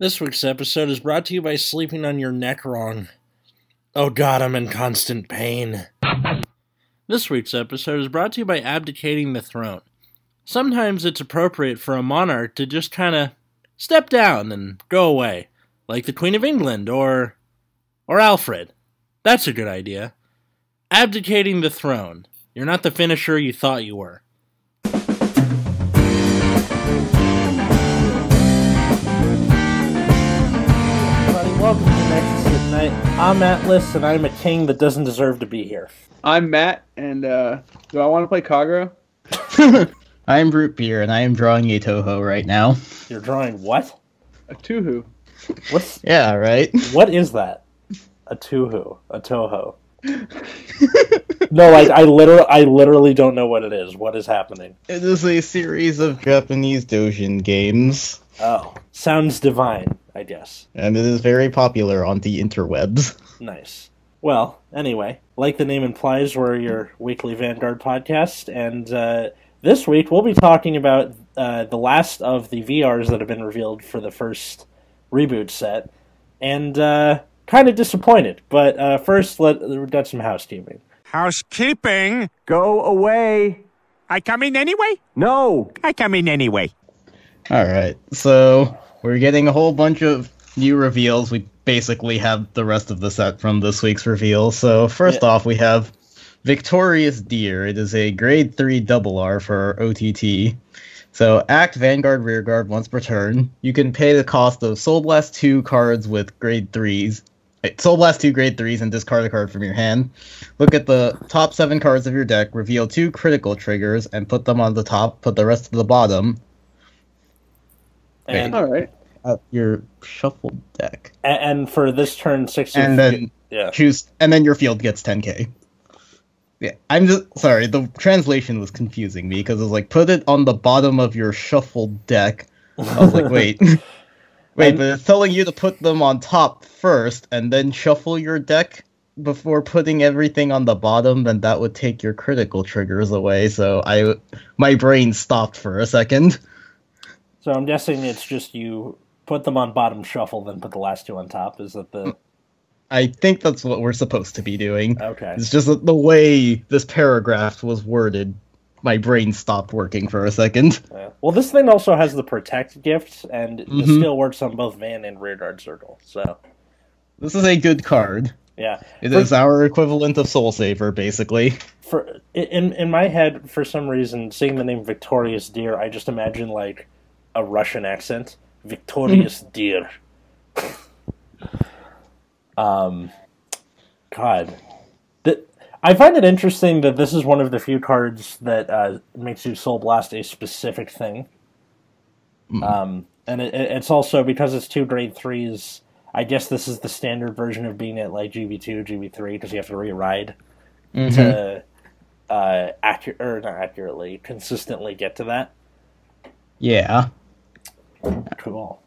This week's episode is brought to you by sleeping on your neck wrong. Oh god, I'm in constant pain. This week's episode is brought to you by abdicating the throne. Sometimes it's appropriate for a monarch to just kinda step down and go away. Like the Queen of England or Alfred. That's a good idea. Abdicating the throne. You're not the finisher you thought you were. Welcome to Nexus at Night. I'm Atlas, and I'm a king that doesn't deserve to be here. I'm Matt, and do I want to play Kagura? I'm Root Beer, and I am drawing a Toho right now. You're drawing what? A Tuhu. What's? Yeah, right? What is that? A Tuhu. A Toho. No, I literally don't know what it is. What is happening? It is a series of Japanese doujin games. Oh. Sounds divine, I guess. And it is very popular on the interwebs. Nice. Well, anyway, like the name implies, we're your weekly Vanguard podcast, and this week we'll be talking about the last of the VRs that have been revealed for the first reboot set, and kind of disappointed. But first, we've got some housekeeping. Housekeeping? Go away. I come in anyway? No. I come in anyway. Alright, so we're getting a whole bunch of new reveals. We basically have the rest of the set from this week's reveal. So first off, we have Victorious Deer. It is a grade 3 double R for OTT. So act Vanguard Rearguard once per turn. You can pay the cost of Soul Blast 2 cards with grade 3s. Soul Blast 2 grade 3s and discard a card from your hand. Look at the top 7 cards of your deck, reveal 2 critical triggers, and put them on the top, put the rest to the bottom. And Alright. Your shuffled deck. And for this turn, 6 And then choose, and then your field gets 10k. Yeah, I'm just sorry. The translation was confusing me because it was like put it on the bottom of your shuffled deck. I was like, wait, but it's telling you to put them on top first and then shuffle your deck before putting everything on the bottom. Then that would take your critical triggers away. So my brain stopped for a second. So I'm guessing it's just you put them on bottom shuffle, then put the last 2 on top. Is that the... I think that's what we're supposed to be doing. Okay. It's just that the way this paragraph was worded, my brain stopped working for a second. Yeah. Well, this thing also has the Protect gift, and this still works on both Van and Rearguard Circle, so... This is a good card. Yeah. It is our equivalent of Soul Saver, basically. In my head, for some reason, seeing the name Victorious Deer, I just imagine, like, a Russian accent. Victorious Deer. God. I find it interesting that this is one of the few cards that makes you Soul Blast a specific thing. And it's also, because it's 2 grade 3s, I guess this is the standard version of being at like GB2, GB3, because you have to re-ride to not accurately, consistently get to that. Yeah. Cool.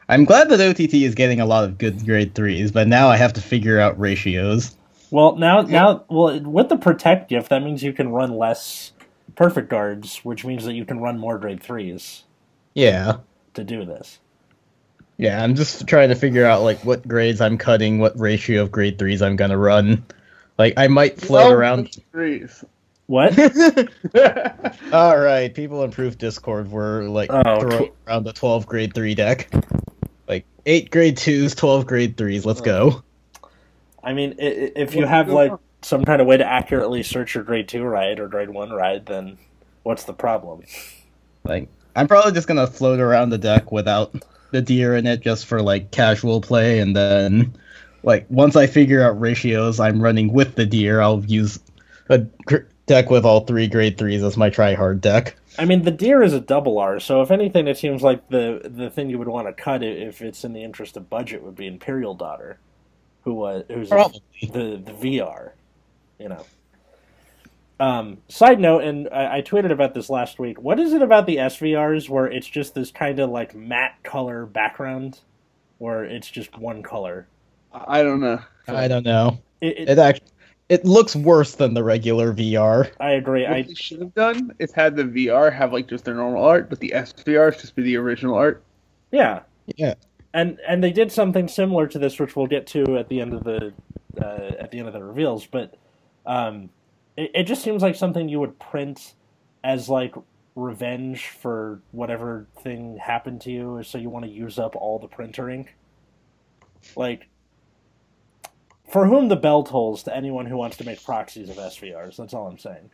I'm glad that OTT is getting a lot of good grade 3s, but now I have to figure out ratios. Well, with the Protect gift, that means you can run less Perfect Guards, which means that you can run more grade 3s. Yeah. To do this. Yeah, I'm just trying to figure out, like, what grades I'm cutting, what ratio of grade 3s I'm gonna run. Like, I might float around... What? Alright, people in Proof Discord were, like, throwing around the 12 grade 3 deck. Like, 8 grade 2s, 12 grade 3s, let's go. I mean, if you have, like, some kind of way to accurately search your grade 2 ride or grade 1 ride, then what's the problem? Like, I'm probably just gonna float around the deck without the deer in it just for, like, casual play, and then, like, once I figure out ratios I'm running with the deer, I'll use a deck with all 3 grade 3s as my try-hard deck. I mean, the deer is a double R, so if anything, it seems like the thing you would want to cut it if it's in the interest of budget would be Imperial Daughter, who's the VR, you know. Side note, and I tweeted about this last week, what is it about the SVRs where it's just this kind of like matte color background, or it's just one color? I don't know. I don't know. It looks worse than the regular VR. I agree. What they should have done is had the VR have like just their normal art, but the SVRs just be the original art. Yeah, Yeah. And they did something similar to this, which we'll get to at the end of the reveals. But it just seems like something you would print as like revenge for whatever thing happened to you, so you want to use up all the printer ink. Like, for whom the bell tolls to anyone who wants to make proxies of SVRs. That's all I'm saying.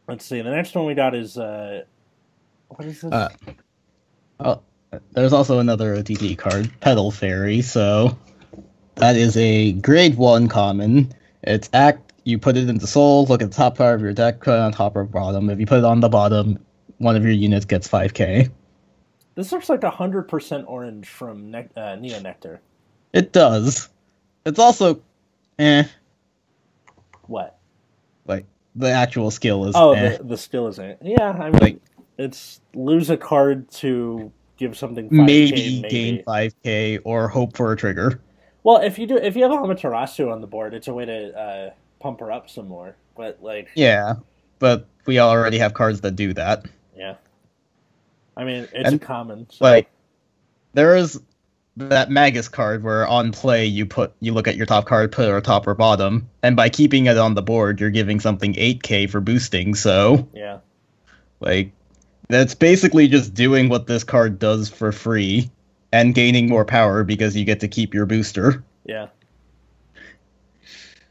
Let's see. The next one we got is what is this? Oh, there's also another OTT card, Pedal Fairy. So that is a grade 1 common. It's act. You put it into Soul. Look at the top part of your deck. Put it on top or bottom. If you put it on the bottom, one of your units gets 5k. This looks like 100% orange from Neo Nectar. It does. It's also, What? like the actual skill is. The skill is yeah. I mean, Like, it's lose a card to give something 5k, maybe gain 5k or hope for a trigger. Well, if you have Amaterasu on the board, it's a way to pump her up some more. But like, Yeah, but we already have cards that do that. yeah. I mean, it's a common. So. Like, there is that Magus card where on play you look at your top card, put it on top or bottom, and by keeping it on the board, you're giving something 8k for boosting. So yeah, like, that's basically just doing what this card does for free and gaining more power because you get to keep your booster. yeah.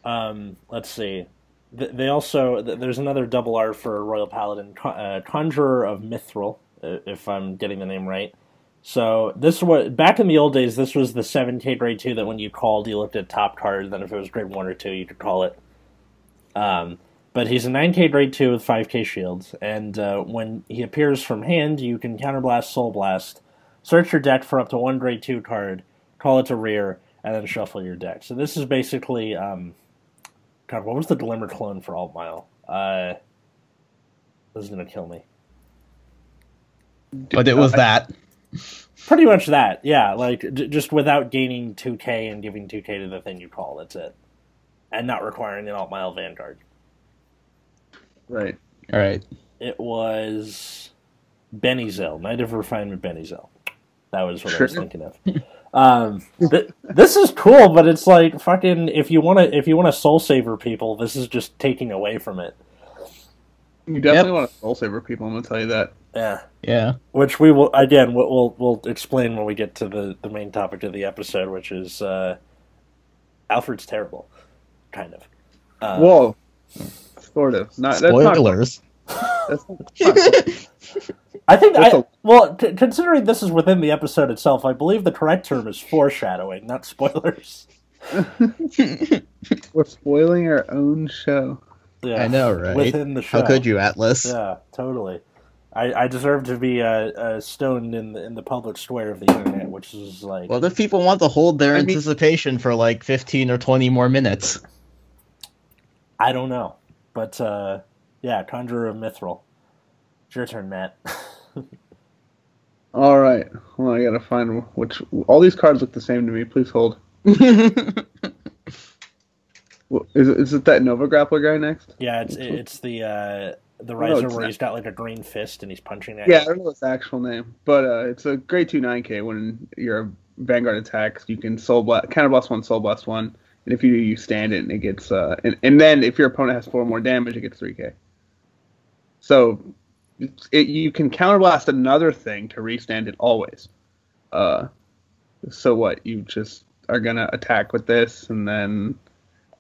Let's see. They also there's another double R for Royal Paladin, Conjurer of Mithril, if I'm getting the name right. So this was back in the old days. This was the 7k grade 2 that when you called, you looked at top card. Then if it was grade 1 or 2, you could call it. But he's a 9k grade 2 with 5k shields, and when he appears from hand, you can counterblast, soul blast, search your deck for up to 1 grade 2 card, call it to rear, and then shuffle your deck. So this is basically God, what was the Glimmer clone for Alt Mile? This is gonna kill me. But it was that. Pretty much that, yeah. Like just without gaining 2k and giving 2k to the thing you call. That's it, and not requiring an Alt Mile Vanguard. Right. All right. It was Bennyzel, Knight of Refinement Bennyzel. That was what I was thinking of. This is cool, but it's like fucking if you wanna soul saver people, this is just taking away from it. You definitely want to soul saver people. I'm gonna tell you that. Yeah. Yeah. Which we will again. We'll explain when we get to the main topic of the episode, which is Alfred's terrible, kind of. Whoa. Sort of. Not Spoilers. That's not I think considering this is within the episode itself, I believe the correct term is foreshadowing, not spoilers. We're spoiling our own show. Yeah, I know, right? Within the show. How could you, Atlas? Yeah, totally. I deserve to be stoned in the public square of the internet, which is like. Well, if people want to hold their anticipation for like 15 or 20 more minutes. I don't know, but yeah, Conjurer of Mithril. It's your turn, Matt. All right. Well, I gotta find which. All these cards look the same to me. Please hold. Is it that Nova Grappler guy next? Yeah, it's the Riser where he's got like a green fist and he's punching at Yeah, you. I don't know his actual name, but it's a grade 2 9k. When your Vanguard attacks, you can counterblast 1, soul blast 1, and if you do, you stand it, and it gets and then if your opponent has 4 more damage, it gets 3k. So you can counterblast another thing to restand it always. So what? You just are gonna attack with this, and then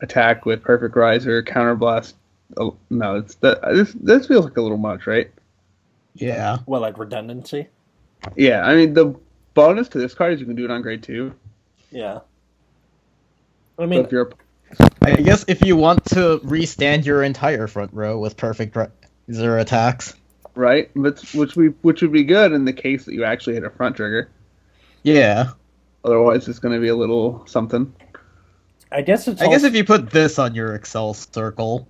attack with Perfect Riser, counterblast. Oh, no, this feels like a little much, right? Yeah. Well, like redundancy. Yeah, I mean the bonus to this card is you can do it on grade 2. Yeah. I So mean, if you're I guess if you want to restand your entire front row with Perfect Riser attacks. right, which would be good in the case that you actually hit a front trigger. Yeah. Otherwise, it's going to be a little something. I guess if you put this on your Excel circle.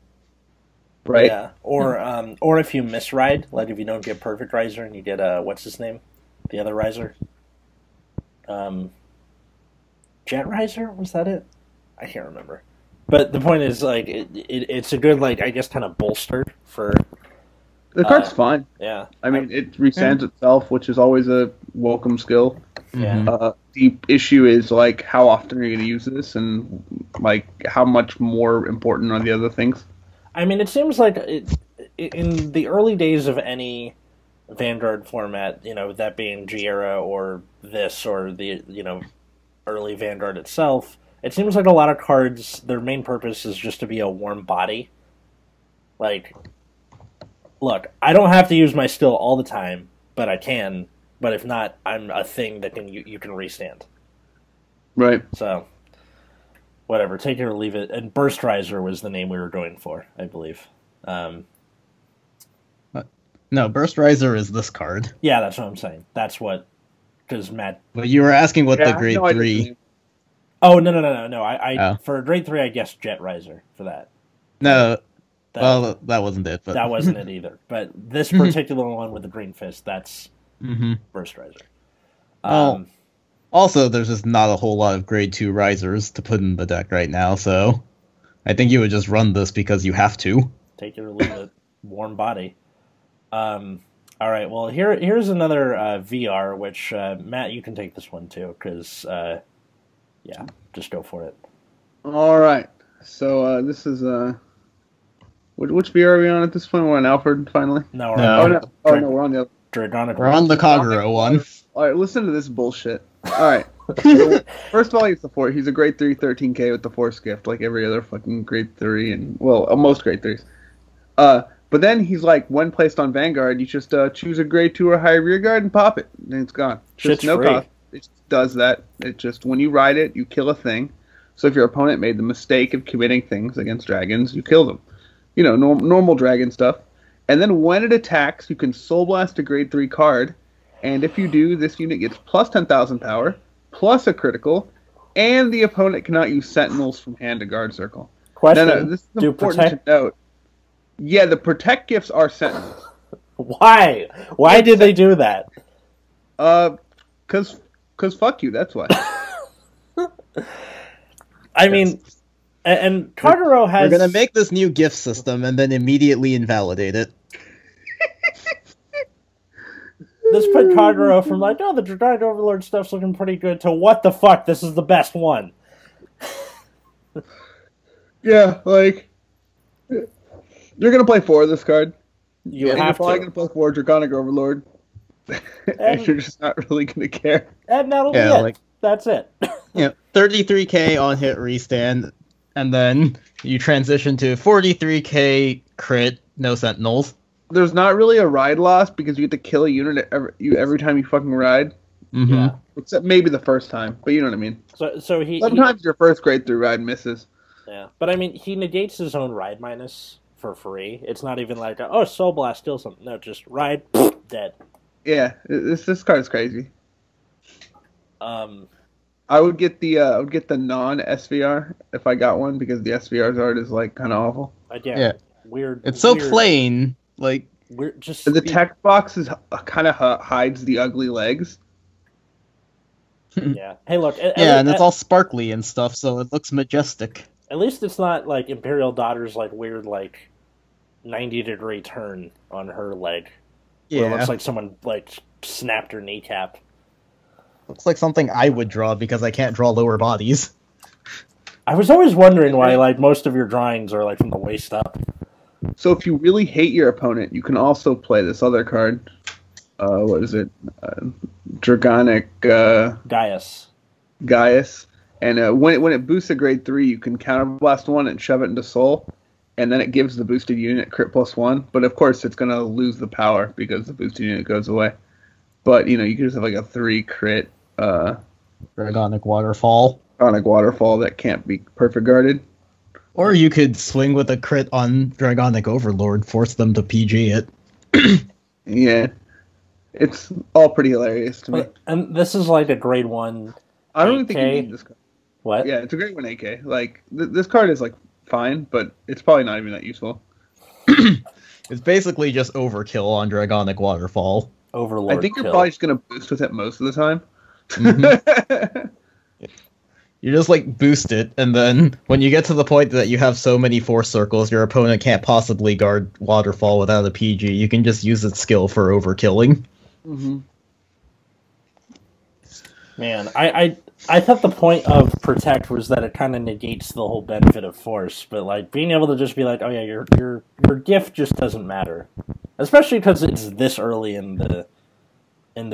Right. Yeah, or if you misride, like if you don't get Perfect Riser and you get what's his name, the other Riser, Jet Riser, was that it? I can't remember. But the point is, like, it's a good, like, I guess, kind of bolster for The card's fine. Yeah. I mean, it restands itself, which is always a welcome skill. Yeah. The issue is, like, how often are you going to use this, and, like, how much more important are the other things? I mean, it seems like in the early days of any Vanguard format, that being G-Era or this or the, early Vanguard itself, it seems like a lot of cards, their main purpose is just to be a warm body. Like, look, I don't have to use my skill all the time, but I can. But if not, I'm a thing that you can restand. Right. So, whatever, take it or leave it. And Burst Riser was the name we were going for, I believe. No, Burst Riser is this card. Yeah, that's what I'm saying. That's what, because Matt. But you were asking what the grade no, 3. Oh no! I for grade 3, I guessed Jet Riser for that. No, well, that wasn't it. But that wasn't it either. But this particular one with the green fist, that's Burst Riser. Also, there's just not a whole lot of grade 2 risers to put in the deck right now, so I think you would just run this because you have to. Take it or leave it. Warm body. All right, well, here's another VR, which, Matt, you can take this one too, because, yeah, just go for it. All right. So this is which VR are we on at this point? We're on Alfred finally. No, no, we're on the other. Dragonic. We're on the Kagura one. All right, listen to this bullshit. All right. So, first of all, he's a grade 3 13k with the Force Gift, like every other fucking grade 3 and most grade 3s. But then he's like, when placed on Vanguard, you just choose a grade 2 or higher rear guard and pop it, and it's gone. Shit's no free. cost. It just does that. It just, when you ride it, you kill a thing. So if your opponent made the mistake of committing things against dragons, you kill them. Normal dragon stuff. And then when it attacks, you can Soul Blast a grade 3 card, and if you do, this unit gets plus 10,000 power, plus a critical, and the opponent cannot use Sentinels from hand to guard circle. Question, No, this is important to note. Yeah, the Protect gifts are Sentinels. Why? Why did they do that? Cause fuck you, that's why. I mean, and Kagura has... We're gonna make this new gift system and then immediately invalidate it. This put Kagura from like, the Dragonic Overlord stuff's looking pretty good, to what the fuck, this is the best one. Yeah, like... You're gonna play 4 of this card. You're probably gonna play 4 Dragonic Overlord. And you're just not really gonna care. And that'll be it. That's it. 33k on hit restand, and then you transition to 43k crit, no sentinels. There's not really a ride loss because you get to kill a unit every time you fucking ride. Mm-hmm. Yeah. Except maybe the first time, but you know what I mean. So sometimes your first grade 3 ride misses. Yeah, but I mean, he negates his own ride minus for free. It's not even like, Soul Blast, steal something. No, just ride, dead. Yeah, this card is crazy. I would get the non SVR if I got one, because the SVR's art is like kind of awful. Yeah. Weird. It's so plain. Like, weird. Just the text box is kind of hides the ugly legs. Yeah. Hey, look. And it's all sparkly and stuff, so it looks majestic. At least it's not like Imperial Daughter's like weird 90-degree turn on her leg. Yeah. Where it looks like someone snapped her kneecap. Looks like something I would draw because I can't draw lower bodies. I was always wondering why most of your drawings are from the waist up. So if you really hate your opponent, you can also play this other card. What is it? Dragonic Gaius. And when it boosts a grade 3, you can counterblast 1 and shove it into Soul, and then it gives the boosted unit crit +1. But of course, it's going to lose the power because the boosted unit goes away. But you can just have a 3 crit Dragonic Waterfall. Dragonic Waterfall that can't be perfect guarded. Or you could swing with a crit on Dragonic Overlord, force them to PG it. Yeah. It's all pretty hilarious to me. And this is a grade 1 I don't even 8K. think you need this card. What? Yeah, it's a grade 1 AK. This card is fine, but it's probably not even that useful. It's basically just overkill on Dragonic Waterfall. Overlord I think kill. you're probably just going to boost with it most of the time. Mm-hmm. You just like boost it, and then when you get to the point that you have so many force circles, your opponent can't possibly guard Waterfall without a PG. You can just use its skill for overkilling. Mm-hmm. Man, I thought the point of protect was that it kind of negates the whole benefit of force, but like being able to just be like, oh yeah, your gift just doesn't matter, especially because it's this early in the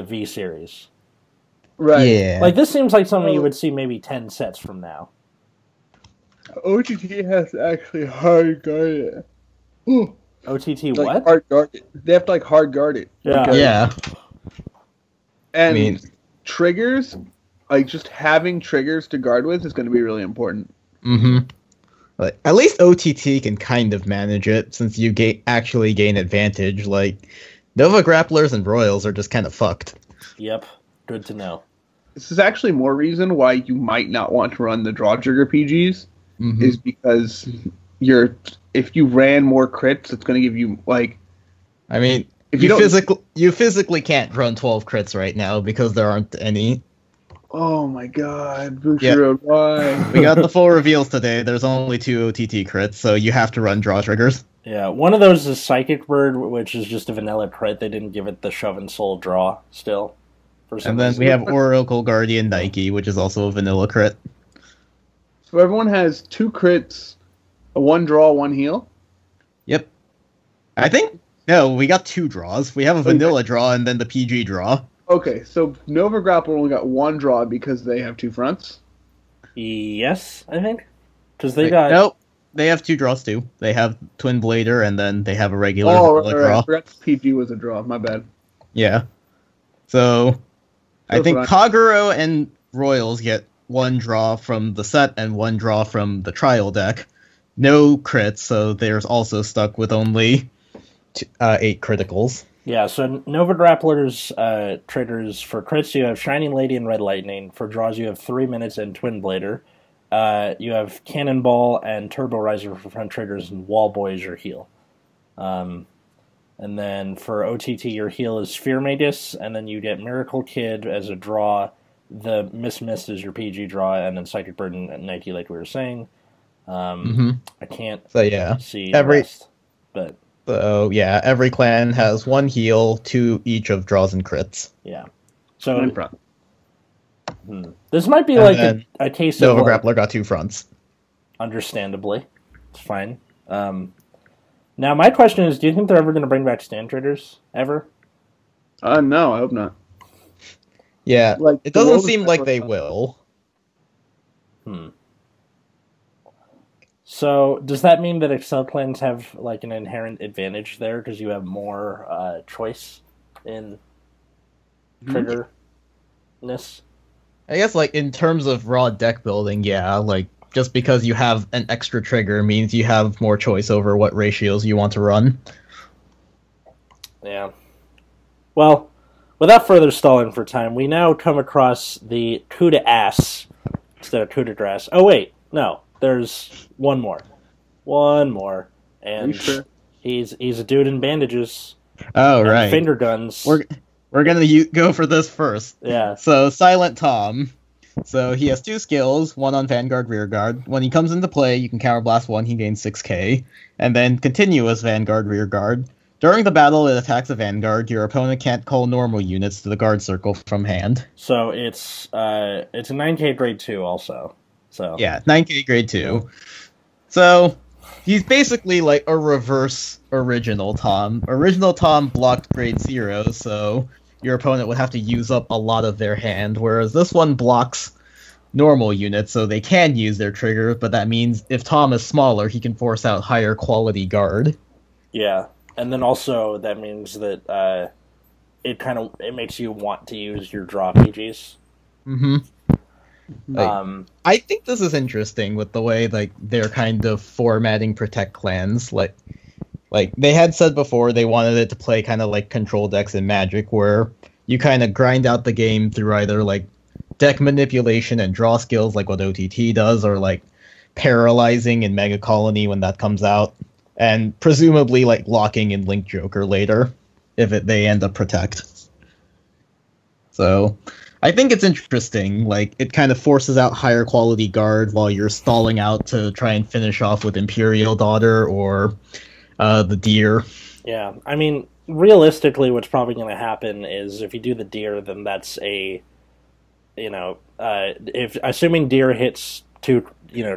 V series. Right. Yeah. Like this seems like something you would see maybe 10 sets from now. OTT has to actually hard guard it. Ooh. OTT Like what? hard guard it. They have to like hard guard it. Yeah. because- Yeah. And I mean- triggers, like just having triggers to guard with is going to be really important. Mm-hmm. Like, at least OTT can kind of manage it, since you actually gain advantage. Like, Nova Grapplers and Royals are just kind of fucked. Yep. Good to know. This is actually more reason why you might not want to run the draw trigger PGs, Mhm. is because if you ran more crits, it's going to give you like. I mean, If you you don't- physically can't run 12 crits right now because there aren't any. Oh my god, Bushiroad, why? We got the full reveals today. There's only 2 OTT crits, so you have to run draw triggers. Yeah, one of those is Psychic Bird, which is just a vanilla crit. They didn't give it the Shove and Soul draw still. For some And then reason. we have Oracle Guardian Nike, which is also a vanilla crit. So everyone has 2 crits, a 1 draw, 1 heal. Yep. I think, no, we got 2 draws. We have a Oh, you vanilla draw and then the PG draw. Okay, so Nova Grapple only got 1 draw because they have 2 fronts. Yes, I think. Because they Like, got... Nope, they have 2 draws too. They have Twin Blader and then they have a regular Oh, vanilla right, draw. I forgot PG was a draw. My bad. Yeah. So, I That's think what Kagero and Royals get 1 draw from the set and 1 draw from the trial deck. No crits, so they're also stuck with only 8 criticals. Yeah, so Nova Grappler's triggers for crits, you have Shining Lady and Red Lightning. For draws, you have 3 minutes and Twin Blader. You have Cannonball and Turbo Riser for front triggers, and Wall Boy is your heal. And then for OTT, your heal is Fear Magus, and then you get Miracle Kid as a draw. The Miss is your PG draw, and then Psychic Bird and Nike, like we were saying. I can't So yeah, see every- the rest, but so yeah, every clan has 1 heal, 2 each of draws and crits. yeah. So In front. this might be And like then a case Nova of like, Grappler got 2 fronts. understandably. It's fine. Now, my question is, do you think they're ever going to bring back stand triggers? Ever? No, I hope not. Yeah, Like, it the doesn't world is seem like never they fun. will. So, does that mean that Excel clans have like an inherent advantage there because you have more choice in triggerness? I guess, like, in terms of raw deck building, yeah, like, just because you have an extra trigger means you have more choice over what ratios you want to run. Yeah. Well, without further stalling for time, we now come across the coup de ass instead of coup de grace. Oh wait, no, there's one more. One more. Are And you sure? he's a dude in bandages Oh, and right. finger guns. We're gonna go for this first. Yeah. So, Silent Tom. So, he has 2 skills, 1 on Vanguard, Rearguard. When he comes into play, you can counterblast 1, he gains 6k. And then Continuous Vanguard, Rearguard. During the battle, it attacks a Vanguard. Your opponent can't call normal units to the guard circle from hand. So it's a 9K grade 2 also. So Yeah, 9k grade 2. So, he's basically like a reverse Original Tom. Original Tom blocked grade 0, so your opponent would have to use up a lot of their hand, whereas this one blocks normal units, so they can use their trigger, but that means if Tom is smaller, he can force out higher quality guard. yeah. And then also that means that it makes you want to use your draw PGs. Mm-hmm. I think this is interesting with the way like they're kind of formatting Protect clans. Like they had said before, they wanted it to play kind of like control decks in Magic, where you kind of grind out the game through either like deck manipulation and draw skills, like what OTT does, or like paralyzing in Mega Colony when that comes out, and presumably like locking in Link Joker later if they end up Protect. So I think it's interesting. Like, it kind of forces out higher quality guard while you're stalling out to try and finish off with Imperial Daughter or the Deer. Yeah, I mean, realistically, what's probably going to happen is if you do the Deer, then that's a, if assuming Deer hits 2,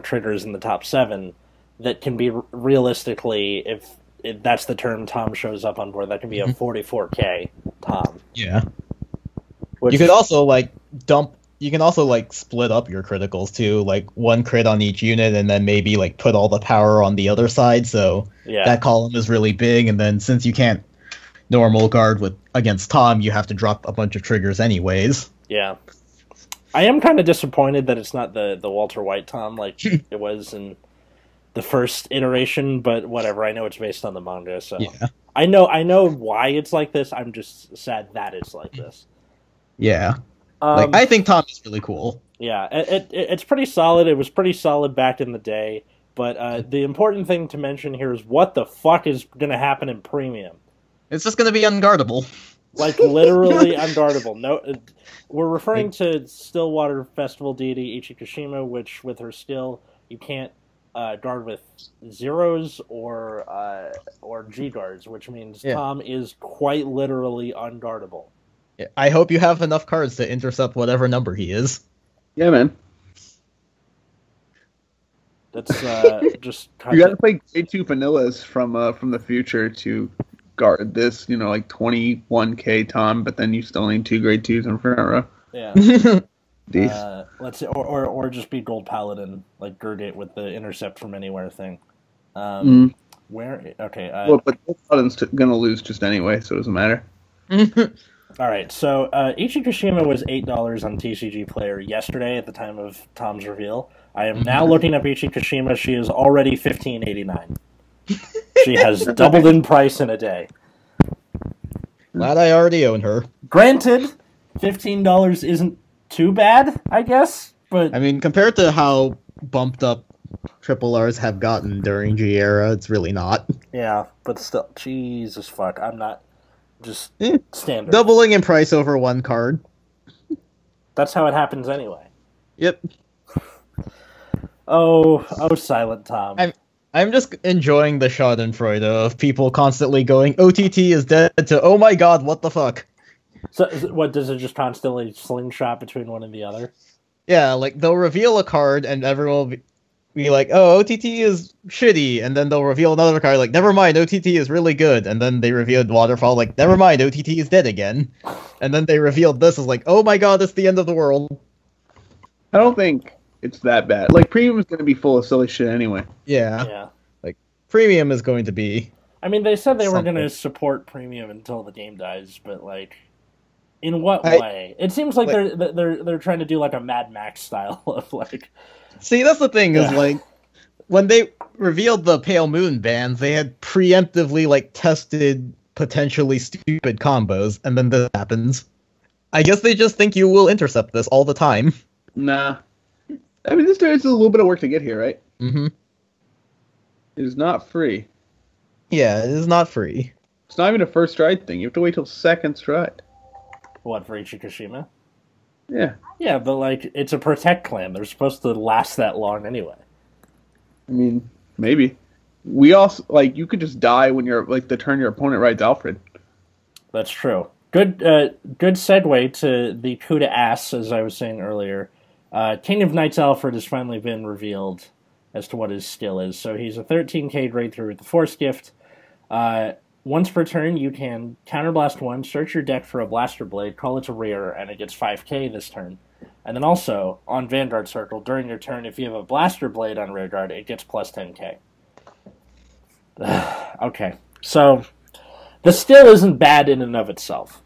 triggers in the top 7, that can be realistically, if that's the term Tom shows up on board, that can be a 44k Tom. Yeah. Which, You could also you can also split up your criticals too, like 1 crit on each unit, and then maybe put all the power on the other side, so that column is really big. And then since you can't normal guard against Tom, you have to drop a bunch of triggers anyways. Yeah, I am kind of disappointed that it's not the Walter White Tom like it was in the first iteration, but whatever. I know it's based on the manga, so yeah. I know why it's like this. I'm just sad that it's like this. Yeah. I think Tom is really cool. Yeah, it's pretty solid. It was pretty solid back in the day. But the important thing to mention here is what the fuck is going to happen in Premium. It's just going to be unguardable. Like, literally unguardable. No, we're referring to Stillwater Festival deity Ichikushima, which, with her skill, you can't guard with zeros or G guards, which means Tom is quite literally unguardable. I hope you have enough cards to intercept whatever number he is. Yeah, man. That's just you got to play grade 2 vanillas from the future to guard this, 21k Tom, but then you still need 2 grade 2s in front row. Yeah. Let's say, or just be Gold Paladin, like Gurgate with the intercept from anywhere thing. Where? Okay. Well, but Gold Paladin's gonna lose just anyway, so it doesn't matter. All right, so Ichikushima was $8 on TCG Player yesterday at the time of Tom's reveal. I am now looking up Ichikushima. She is already $15.89. She has doubled in price in a day. Glad I already own her. Granted, $15 isn't too bad, I guess, but... I mean, compared to how bumped up triple Rs have gotten during G era, it's really not. Yeah, but still, Jesus fuck, I'm not... Just standard. Doubling in price over 1 card. That's how it happens anyway. Yep. Oh, Silent Tom. I'm just enjoying the schadenfreude of people constantly going, OTT is dead, to, oh my god, what the fuck? So, what, does it just constantly slingshot between one and the other? Yeah, they'll reveal a card and everyone will be like, oh, OTT is shitty, and then they'll reveal another card, like, never mind, OTT is really good, and then they revealed Waterfall, like, never mind, OTT is dead again. And then they revealed this, as like, oh my god, it's the end of the world. I don't think it's that bad. Premium is going to be full of silly shit anyway. Yeah. Premium is going to be... I mean, they said they were going to support Premium until the game dies, but, in what way? It seems like they're trying to do, a Mad Max style of, See, that's the thing, is, when they revealed the Pale Moon bans, they had preemptively, tested potentially stupid combos, and then this happens. I guess they just think you will intercept this all the time. Nah. I mean, there's a little bit of work to get here, right? Mm-hmm. It is not free. Yeah, it is not free. It's not even a first stride thing. You have to wait till second stride. What, for Ichikushima? Yeah. Yeah, but, it's a Protect clan. They're supposed to last that long anyway. I mean, maybe. We also, you could just die when you're, the turn your opponent rides Alfred. That's true. Good segue to the coup de ass, as I was saying earlier. King of Knights Alfred has finally been revealed as to what his skill is. So he's a 13k grade 3 with the Force Gift. Once per turn, you can counterblast 1, search your deck for a Blaster Blade, call it to rear, and it gets 5k this turn. And then also, on Vanguard Circle, during your turn, if you have a Blaster Blade on rearguard, it gets plus 10k. Okay, so the skill isn't bad in and of itself.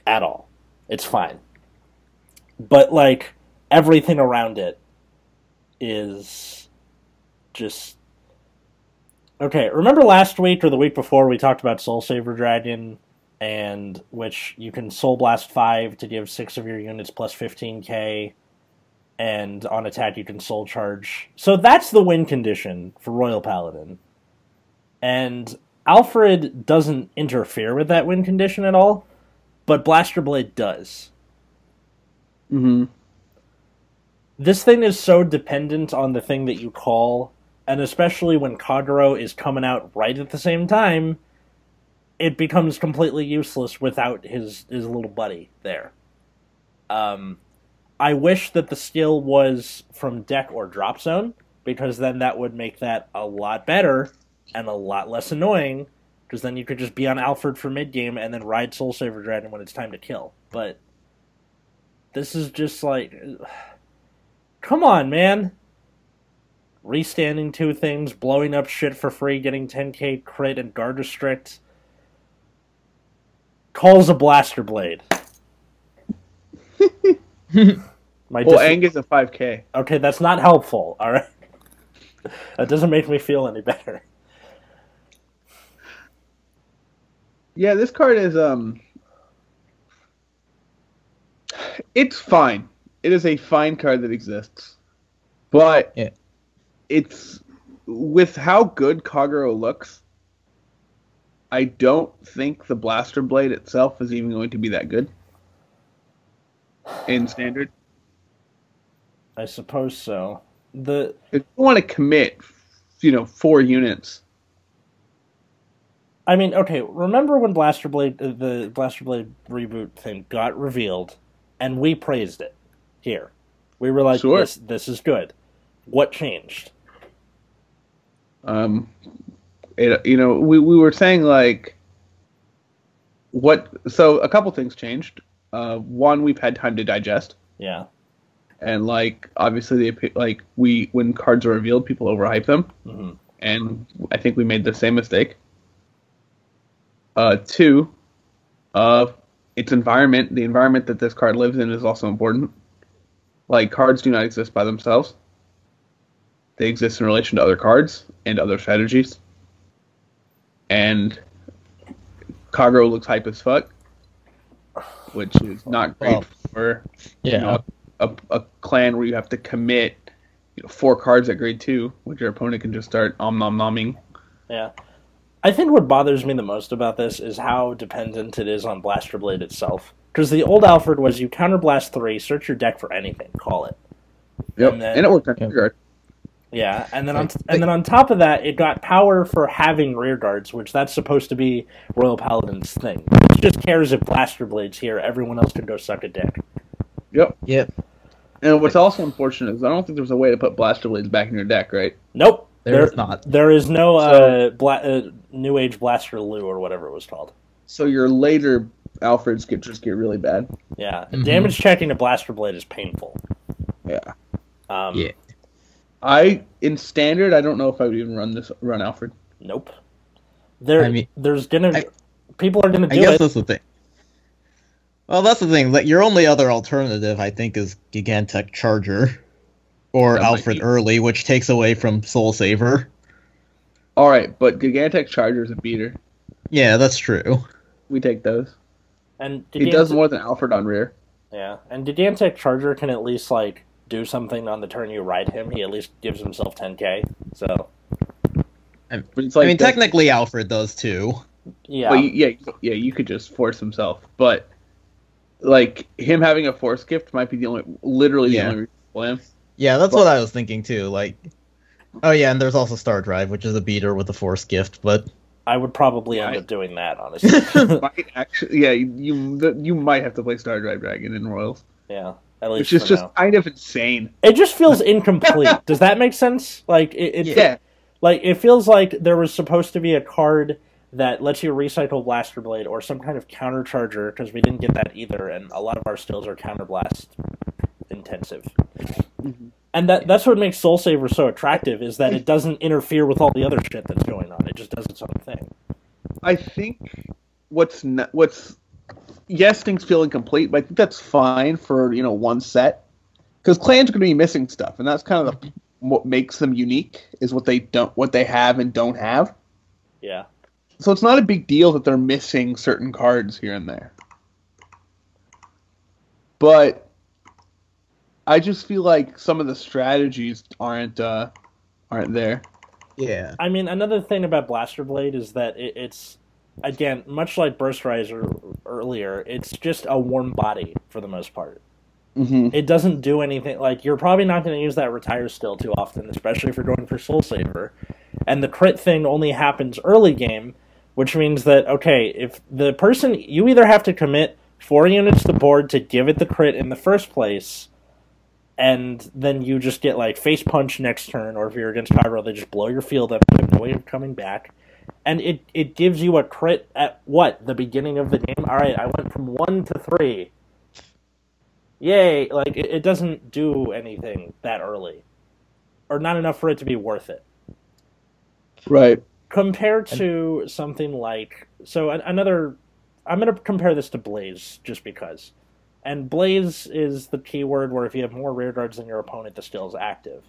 At all. It's fine. But, everything around it is just... Okay, remember last week or the week before we talked about Soul Saver Dragon, and which you can Soul Blast 5 to give 6 of your units plus 15k, and on attack you can Soul Charge. So that's the win condition for Royal Paladin. And Alfred doesn't interfere with that win condition at all, but Blaster Blade does. Mm-hmm. This thing is so dependent on the thing that you call, and especially when Kagero is coming out right at the same time, it becomes completely useless without his little buddy there. I wish that the skill was from deck or drop zone, because then that would make that a lot better and a lot less annoying, because then you could just be on Alfred for mid-game and then ride Soul Saver Dragon when it's time to kill. But this is just like... Come on, man! Restanding 2 things, blowing up shit for free, getting 10k crit and guard restrict. Calls a Blaster Blade. Well, Aang is a 5k. Okay, that's not helpful, alright? That doesn't make me feel any better. Yeah, this card is, it's fine. It is a fine card that exists. But Yeah. It's, with how good Kagero looks, I don't think the Blaster Blade itself is even going to be that good in Standard. I suppose so. If you want to commit, 4 units. I mean, okay, remember when Blaster Blade, the Blaster Blade reboot thing got revealed, and we praised it here. We were like, Sure. this is good. What changed? We were saying, like, so a couple things changed. One, we've had time to digest. Yeah. And, like, obviously, when cards are revealed, people overhype them. Mm-hmm. And I think we made the same mistake. 2, its environment, the environment that this card lives in, is also important. Like, cards do not exist by themselves. They exist in relation to other cards and other strategies. And Kagero looks hype as fuck, which is not great for a clan where you have to commit 4 cards at grade 2, which your opponent can just start nom-nom-nomming. Yeah. I think what bothers me the most about this is how dependent it is on Blaster Blade itself. Because the old Alfred was you counterblast 3, search your deck for anything, call it. Yep, And then- and it worked on rearguard. Yeah, and then on top of that, it got power for having rear guards, which that's supposed to be Royal Paladin's thing. It just cares if Blaster Blade's here, everyone else can go suck a dick. Yep. And what's also unfortunate is I don't think there's a way to put Blaster Blades back in your deck, right? Nope. There's not. There is no New Age Blaster Lou or whatever it was called. So your later Alfreds just get really bad. Yeah, Mm-hmm. damage checking a Blaster Blade is painful. Yeah. Yeah. In Standard, I don't know if I would even run Alfred. Nope. People are gonna do I guess it. that's the thing. Well, that's the thing. Like, your only other alternative, I think, is Gigantech Charger. Or That might Alfred be- Early, which takes away from Soul Saver. All right, but Gigantech Charger is a beater. Yeah, that's true. We take those. And It does more than Alfred on rear. Yeah, and Gigantech Charger can at least do something on the turn you ride him. He at least gives himself 10k. So But it's like I mean, technically Alfred does too. yeah, Well, you could just force himself, but like him having a force gift might be the only reason to play him. Yeah, that's what I was thinking too. Like, oh yeah, and there's also Star Drive, which is a beater with a force gift, but I would probably end Right. up doing that, honestly. Might actually, yeah, you might have to play Star Drive Dragon in Royals, Yeah, at least which is for just now. kind of insane. It just feels incomplete. Does that make sense? Like Yeah, like it feels like there was supposed to be a card that lets you recycle Blaster Blade or some kind of counter charger, because we didn't get that either, and a lot of our stills are counterblast intensive. Mm-hmm. And that's what makes Soul Saver so attractive, is that it doesn't interfere with all the other shit that's going on. It just does its own thing. I think yes, things feel incomplete, but I think that's fine for one set, because clans are going to be missing stuff, and that's kind of what makes them unique is what they have and don't have. Yeah. So it's not a big deal that they're missing certain cards here and there. But I just feel like some of the strategies aren't there. yeah. I mean, another thing about Blaster Blade is that it's, again, much like Burst Riser earlier, it's just a warm body for the most part. It doesn't do anything. Like, you're probably not going to use that retire skill too often, especially if you're going for Soul Saver. And the crit thing only happens early game, which means that, okay, if the person, you either have to commit 4 units to board to give it the crit in the first place, and then you just get, like, face punch next turn, or if you're against Pyro, they just blow your field up, you have no way of coming back. And it gives you a crit at, what, the beginning of the game? Alright, I went from 1 to 3. Yay! Like, it doesn't do anything that early. Or not enough for it to be worth it. Right. Compared to something like... So, another... I'm going to compare this to Blaze, just because. And Blaze is the keyword where if you have more rear guards than your opponent, the skill is active.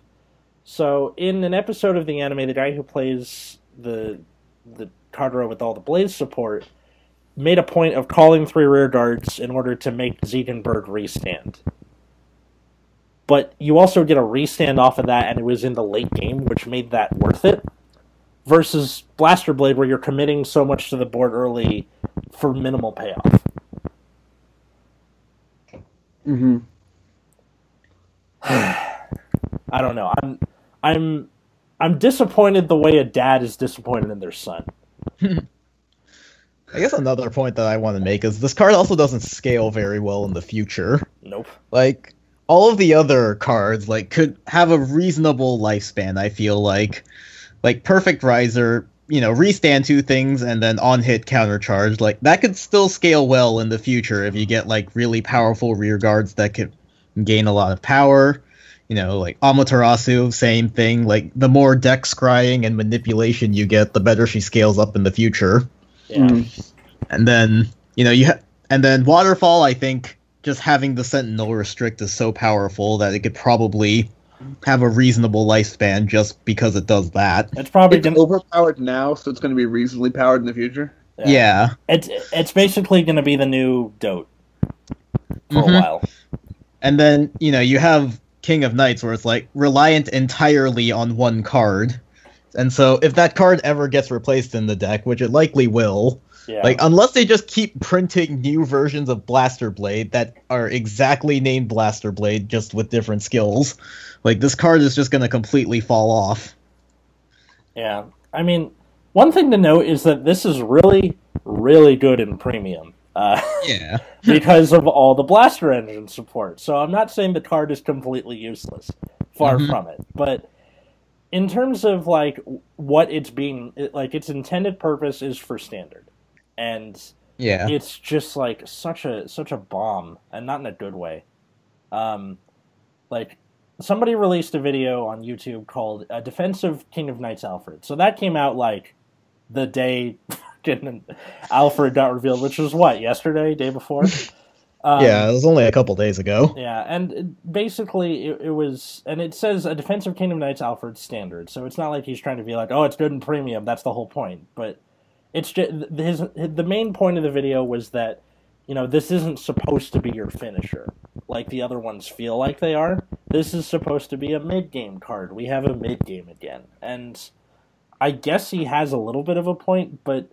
So, in an episode of the anime, the guy who plays the Kadra with all the Blaze support made a point of calling 3 rear guards in order to make Ziegenberg restand. But you also get a restand off of that, and it was in the late game, which made that worth it. Versus Blaster Blade, where you're committing so much to the board early for minimal payoff. I don't know. I'm disappointed the way a dad is disappointed in their son. I guess another point that I want to make is this card also doesn't scale very well in the future. Nope. Like, all of the other cards, like, could have a reasonable lifespan, I feel like. Like, Perfect Riser, you know, restand 2 things and then on-hit countercharge. Like, that could still scale well in the future if you get, like, really powerful rear guards that could gain a lot of power. You know, like, Amaterasu, same thing. Like, the more deck scrying and manipulation you get, the better she scales up in the future. Yeah. And then, you know, and then Waterfall, I think, just having the Sentinel restrict is so powerful that it could probably have a reasonable lifespan just because it does that. It's probably overpowered now, so it's going to be reasonably powered in the future. Yeah. It's basically going to be the new Dote for a while. And then, you know, you have King of Knights where it's like reliant entirely on one card. And so if that card ever gets replaced in the deck, which it likely will, like, unless they just keep printing new versions of Blaster Blade that are exactly named Blaster Blade, just with different skills, like, this card is just going to completely fall off. Yeah. I mean, one thing to note is that this is really, really good in Premium. Yeah. Because of all the Blaster Engine support. So I'm not saying the card is completely useless. Far from it. But in terms of, like, what it's being... Like, its intended purpose is for Standard. And it's just, like, such a bomb. And not in a good way. Like, somebody released a video on YouTube called Defensive King of Knights Alfred. So that came out, like, the day Alfred got revealed, which was, what, yesterday? Day before? Yeah, it was only a couple days ago. Yeah, and basically it was... And it says a Defensive King of Knights Alfred Standard, so it's not like he's trying to be like, oh, it's good in Premium, that's the whole point. But it's just... the main point of the video was that, you know, this isn't supposed to be your finisher, like the other ones feel like they are. This is supposed to be a mid-game card. We have a mid-game again. And I guess he has a little bit of a point, but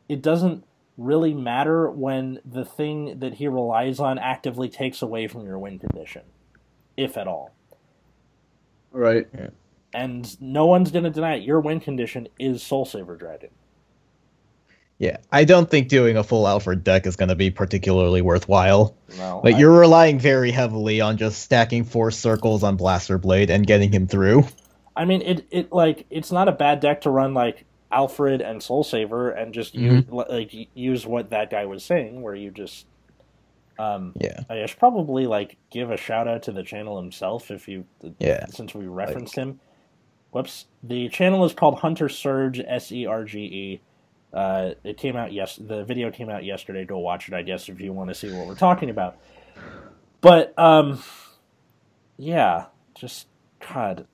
it doesn't really matter when the thing that he relies on actively takes away from your win condition, if at all. Right. Yeah. And no one's going to deny it. Your win condition is Soul Saver Dragon. Yeah, I don't think doing a full Alfred deck is going to be particularly worthwhile. No, like, you're relying very heavily on just stacking 4 circles on Blaster Blade and getting him through. I mean, it's not a bad deck to run, like, Alfred and Soul Saver and just use what that guy was saying, where you just I should probably, like, give a shout out to the channel himself since we referenced him. Whoops. The channel is called Hunter Surge Serge. It came out the video came out yesterday. Go watch it, I guess, if you want to see what we're talking about. But yeah, just God.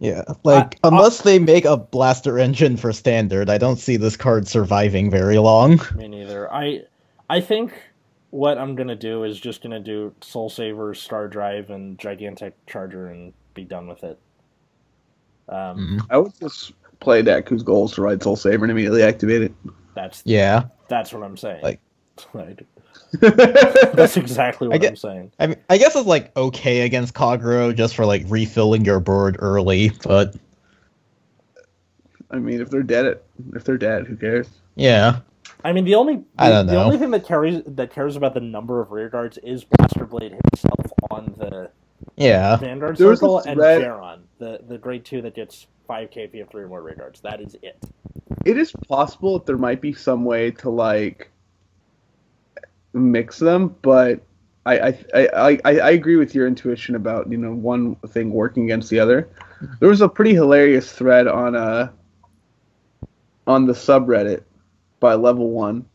Yeah, like, unless they make a Blaster Engine for Standard, I don't see this card surviving very long. Me neither. I think what I'm going to do is just going to do Soul Saver, Star Drive, and Gigantic Charger and be done with it. I would just play a deck whose goal is to ride Soul Saver and immediately activate it. That's what I'm saying. Like, That's exactly what I'm saying. I mean, I guess it's like okay against Kagero just for like refilling your board early, but I mean, if they're dead, who cares? yeah. I mean, the only thing that cares about the number of rear guards is Blaster Blade himself on the Vanguard Circle and Charon, the grade 2 that gets 5k if you have 3 or more rear guards. That is it. It is possible that there might be some way to like mix them, but I agree with your intuition about one thing working against the other. There was a pretty hilarious thread on the subreddit by Level 1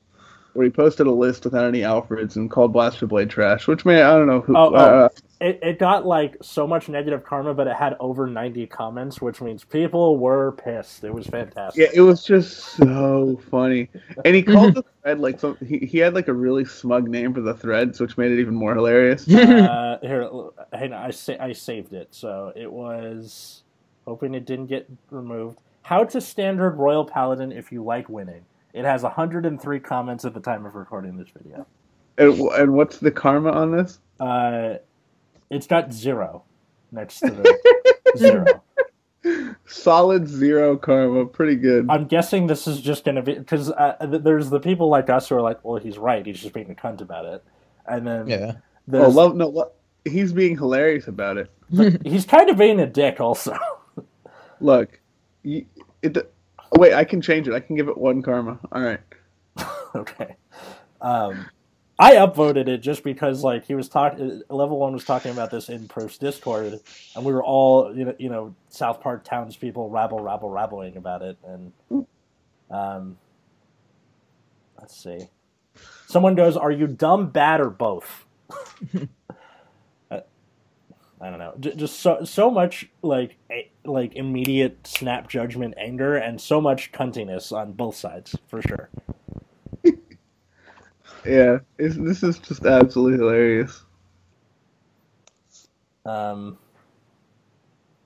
where he posted a list without any Alfreds and called Blaster Blade trash, which I don't know who. It got like so much negative karma, but it had over 90 comments, which means people were pissed. It was fantastic. Yeah, it was just so funny. And he called the thread like he had like a really smug name for the threads, which made it even more hilarious. Here, hang on, I saved it, so it was hoping it didn't get removed. How to standard Royal Paladin if you like winning. It has 103 comments at the time of recording this video. And what's the karma on this? It's got 0 next to the 0. Solid 0 karma. Pretty good. I'm guessing this is just going to be... Because there's the people like us who are like, well, he's right. He's just being a cunt about it. And then... he's being hilarious about it. He's kind of being a dick also. Look. Wait, I can change it. I can give it 1 karma. All right. Okay. I upvoted it just because, like, he was Level 1 was talking about this in Proof's Discord, and we were all, South Park townspeople rabbling about it, and, let's see. Someone goes, "Are you dumb, bad, or both?" I don't know. Just so much, like immediate snap judgment anger, and so much cuntiness on both sides, for sure. Yeah, this is just absolutely hilarious. The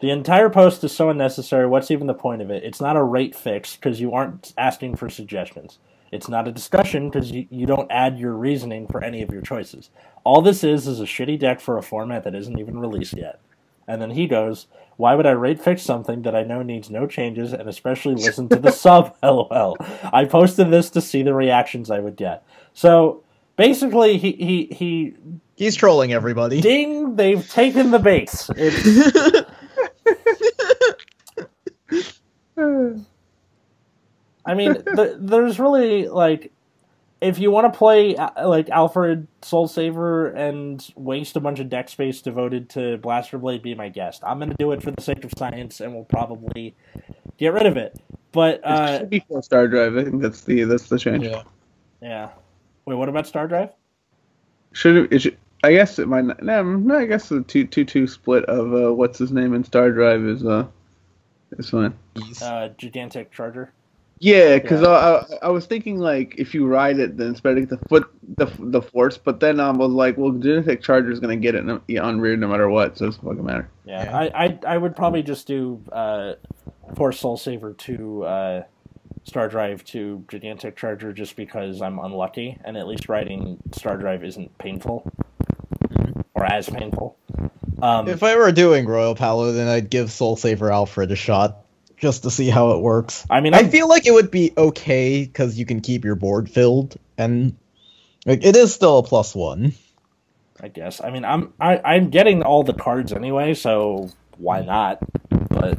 entire post is so unnecessary. What's even the point of it? It's not a rate fix because you aren't asking for suggestions. It's not a discussion because you don't add your reasoning for any of your choices. All this is a shitty deck for a format that isn't even released yet. And then he goes, "Why would I rate fix something that I know needs no changes and especially listen to the sub, lol. I posted this to see the reactions I would get." So basically he's trolling everybody. Ding, they've taken the bait. I mean, there's really, like, if you want to play, like, Alfred Soul Saver and waste a bunch of deck space devoted to Blaster Blade, be my guest. I'm going to do it for the sake of science, and we'll probably get rid of it. But, it should be 4 Star Drive. I think that's the change. Yeah. Wait, what about Star Drive? I guess it might not. No, I guess the 2-2 split of, what's his name in Star Drive is fine. Gigantic Charger? Yeah, because I was thinking, like, if you ride it, then it's better to get the force. But then I was like, well, Genetic Charger is going to get it on rear no matter what, so it doesn't fucking matter. Yeah. I would probably just do Force Soul Saver to Star Drive to Gigantic Charger just because I'm unlucky, and at least riding Star Drive isn't painful. Or as painful. If I were doing Royal Paladin, I'd give Soul Saver Alfred a shot. Just to see how it works. I mean, I feel like it would be okay because you can keep your board filled, and like, it is still a +1. I guess. I mean, I'm getting all the cards anyway, so why not? But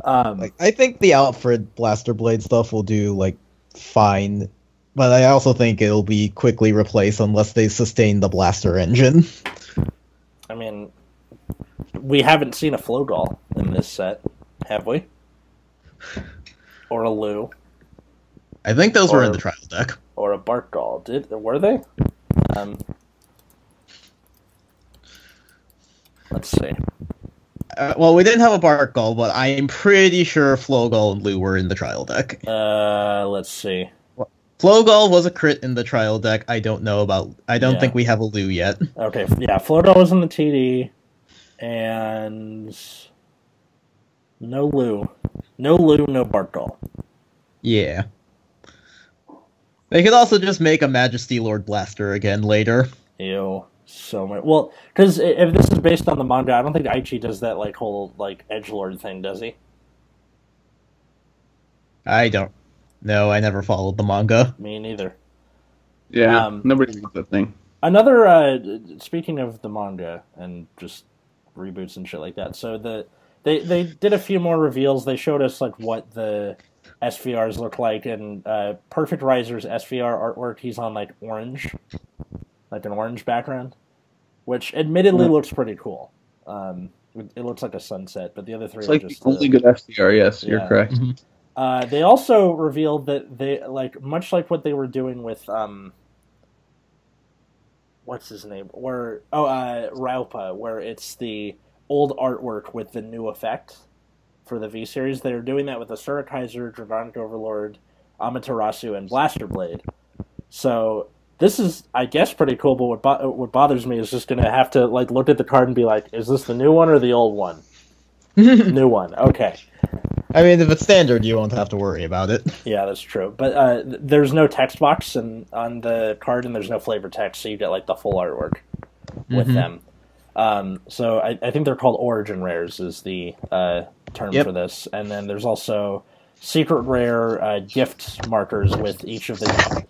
I think the Alfred Blaster Blade stuff will do like fine, but I also think it'll be quickly replaced unless they sustain the Blaster engine. I mean, we haven't seen a Flogall in this set. Have we? Or a Lou? I think those were in the trial deck. Or a Barkgall. Were they? Let's see. Well, we didn't have a Barkgall, but I am pretty sure Flogall and Lou were in the trial deck. Let's see. Flogall was a crit in the trial deck. I don't think we have a Lou yet. Okay, yeah, Flogall was in the TD, and no Lou. No Lou, no Barkgall. Yeah. They could also just make a Majesty Lord Blaster again later. Ew. So much. Well, because if this is based on the manga, I don't think Aichi does that like whole like edgelord thing, does he? I don't know. I never followed the manga. Me neither. Yeah, nobody knows that thing. Another speaking of the manga and just reboots and shit like that. So they did a few more reveals. They showed us like what the SVRs look like, and Perfect Riser's SVR artwork. He's on like orange, like an orange background, which admittedly looks pretty cool. It looks like a sunset, but the other three It's are like just the only good FCR. Yes, you're correct. Mm-hmm. They also revealed that they like much like what they were doing with what's his name? Raupa, where it's the old artwork with the new effect for the V series. They're doing that with the Surikaiser, Dragonic Overlord, Amaterasu, and Blaster Blade. So this is, I guess, pretty cool. But what bothers me is just gonna have to like look at the card and be like, is this the new one or the old one? New one. Okay. I mean, if it's standard, you won't have to worry about it. Yeah, that's true. But there's no text box on the card, and there's no flavor text, so you get like the full artwork with them. So I think they're called Origin Rares is the term for this. And then there's also secret rare gift markers with each of the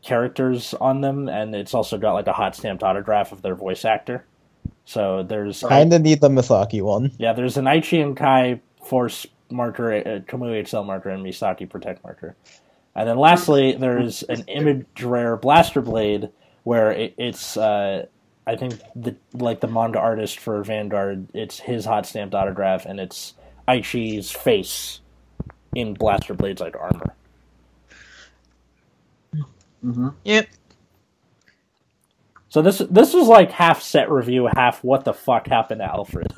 characters on them, and it's also got like a hot stamped autograph of their voice actor. So there's Kinda need the Misaki one. Yeah, there's an Aichi and Kai Force marker, a Kamui HL marker, and Misaki Protect marker. And then lastly, there's an Image Rare Blaster Blade, where it's I think the manga artist for Vanguard, it's his hot stamped autograph, and it's Aichi's face in Blaster Blade's like armor. Yep. So this was like half set review, half what the fuck happened to Alfred.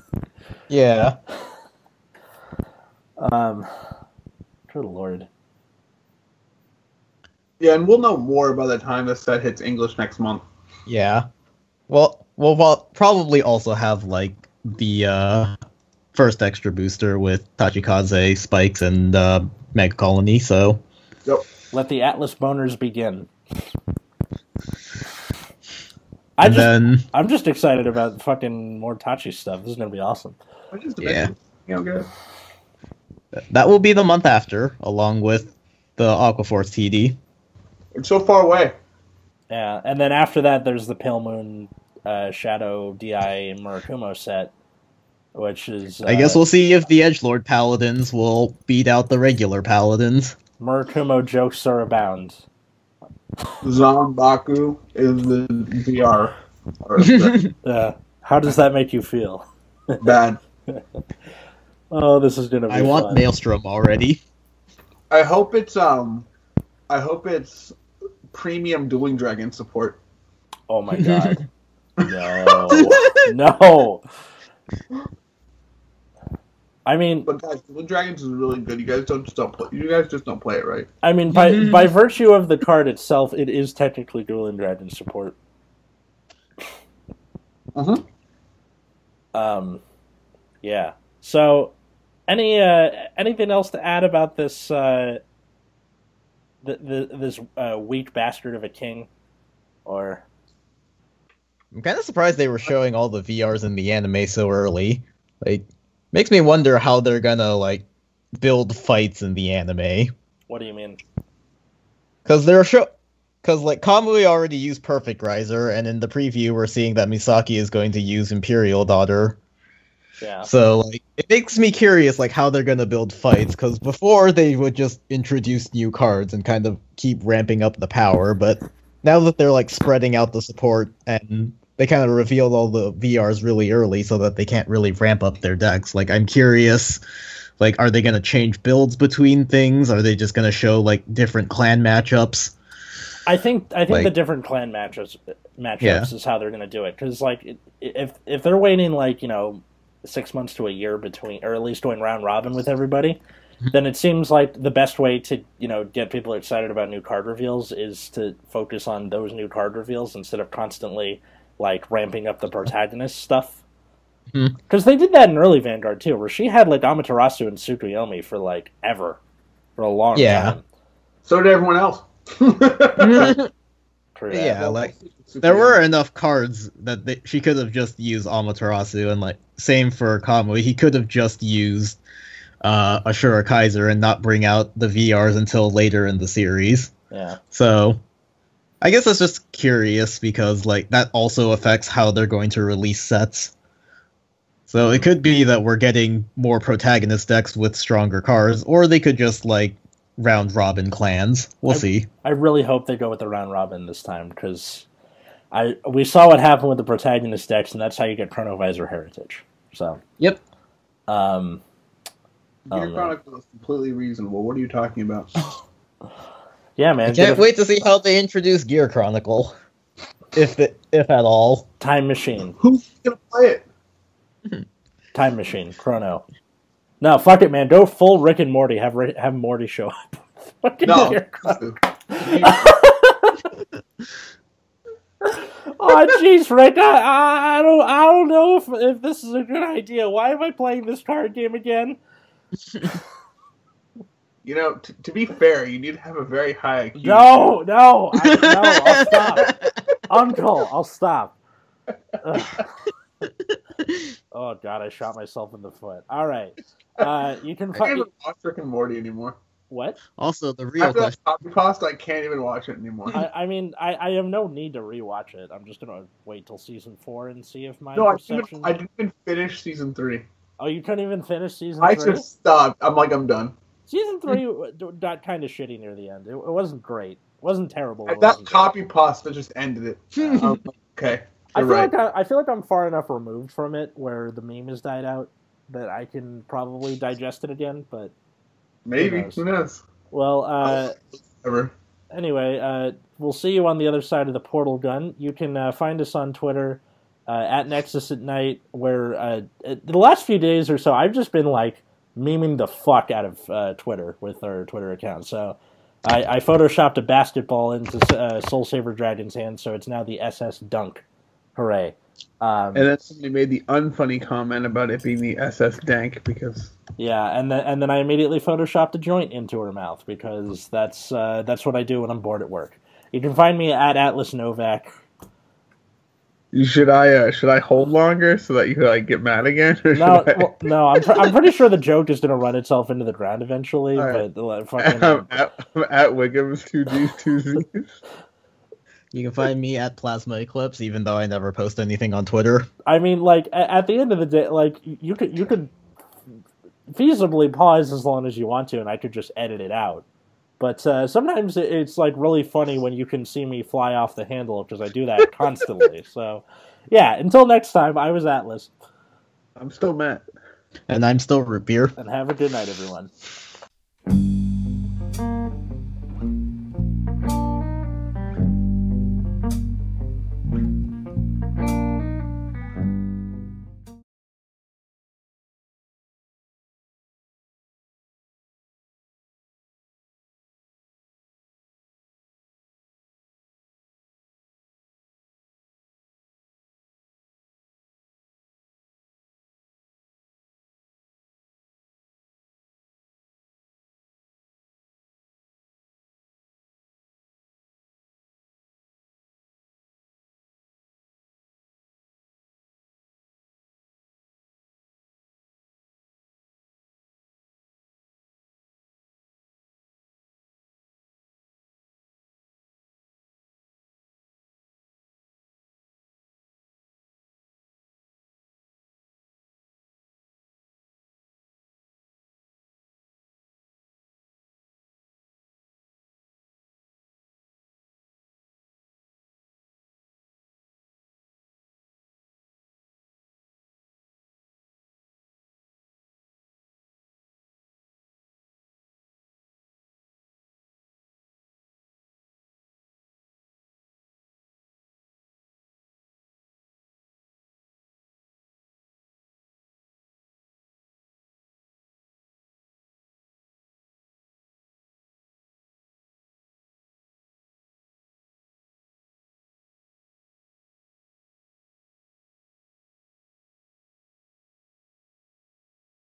Yeah. Good lord. Yeah, and we'll know more by the time the set hits English next month. Yeah. Well, we'll probably also have, like, the first extra booster with Tachikaze, Spikes, and Mega Colony, so... Yep. Let the Atlas boners begin. I'm just excited about fucking more Tachi stuff. This is gonna be awesome. Yeah. Good. That will be the month after, along with the Aquaforce TD. It's so far away. Yeah, and then after that, there's the Pale Moon Shadow DI Murakumo set, which is... I guess we'll see if the Edgelord Paladins will beat out the regular Paladins. Murakumo jokes are abound. Zanbaku is the VR. How does that make you feel? Bad. Oh, this is gonna be I want fun. Maelstrom already. I hope it's premium Dueling Dragon support. Oh my god. No. I mean, but guys, Dueling Dragons is really good. You guys just don't play it right. I mean, by virtue of the card itself, it is technically Dueling Dragon support. Yeah. So, anything else to add about this this weak bastard of a king, or? I'm kind of surprised they were showing all the VRs in the anime so early. Like, makes me wonder how they're gonna like build fights in the anime. What do you mean? Because like Kamui already used Perfect Riser, and in the preview we're seeing that Misaki is going to use Imperial Daughter. Yeah. So like it makes me curious like how they're gonna build fights, because before they would just introduce new cards and kind of keep ramping up the power, but now that they're like spreading out the support and they kind of revealed all the VRs really early so that they can't really ramp up their decks. Like, I'm curious, like, are they going to change builds between things? Are they just going to show, like, different clan matchups? I think the different clan matchups is how they're going to do it. Because, like, if they're waiting, like, 6 months to a year between, or at least going round robin with everybody, then it seems like the best way to, get people excited about new card reveals is to focus on those new card reveals instead of constantly like ramping up the protagonist stuff, because they did that in early Vanguard too, where she had like Amaterasu and Tsukuyomi for like ever, for a long time. So did everyone else. True. Yeah, like there were enough cards that she could have just used Amaterasu, and like same for Kamui, he could have just used Ashura Kaiser and not bring out the VRs until later in the series. Yeah. So I guess it's just curious because like that also affects how they're going to release sets. So it could be that we're getting more protagonist decks with stronger cards, or they could just like round robin clans. We'll see. I really hope they go with the round robin this time because we saw what happened with the protagonist decks, and that's how you get Chronovisor Heritage. So Yep. Gear Chronicle is completely reasonable. What are you talking about? Yeah, man. I can't wait to see how they introduce Gear Chronicle, if at all. Time Machine. Who's gonna play it? Time Machine. Chrono. No, fuck it, man. Go full Rick and Morty. Have Morty show up. Fucking No. Gear Chronicle. Oh, jeez, Rick. I don't know if this is a good idea. Why am I playing this card game again? You know, to be fair, you need to have a very high IQ. No, I'll stop. Uncle, I'll stop. Ugh. Oh, God, I shot myself in the foot. All right. You can I can't even watch Rick and Morty anymore. What? Also, the real After question. that copy pasta, I can't even watch it anymore. I mean, I have no need to rewatch it. I'm just going to wait till season 4 and see if my No, perception... I didn't even finish season 3. Oh, you couldn't even finish season 3? I just stopped. I'm done. Season 3 got kind of shitty near the end. It wasn't great. It wasn't terrible. It That wasn't copy pasta just ended it. Okay, you're right. I feel like I'm far enough removed from it where the meme has died out that I can probably digest it again, but... Maybe. Who knows? Well, Ever. Anyway, we'll see you on the other side of the portal gun. You can find us on Twitter at Nexus at Night, where the last few days or so, I've just been like memeing the fuck out of Twitter with our Twitter account. So I photoshopped a basketball into Soul Saber Dragon's hand, so it's now the SS Dunk. Hooray. And then somebody made the unfunny comment about it being the SS Dank because... Yeah, and then I immediately photoshopped a joint into her mouth because that's what I do when I'm bored at work. You can find me at Atlas Novak. Should I hold longer so that you could like get mad again? Or No, I'm pretty sure the joke is going to run itself into the ground eventually. Right. But fucking... I'm at Wiggums 2Ds 2Zs. You can find me at Plasma Eclipse, even though I never post anything on Twitter. I mean, like at the end of the day, like you could feasibly pause as long as you want to, and I could just edit it out. But sometimes it's like really funny when you can see me fly off the handle because I do that constantly. So, yeah. Until next time, I was Atlas. I'm still Matt. And I'm still Root Beer. And have a good night, everyone.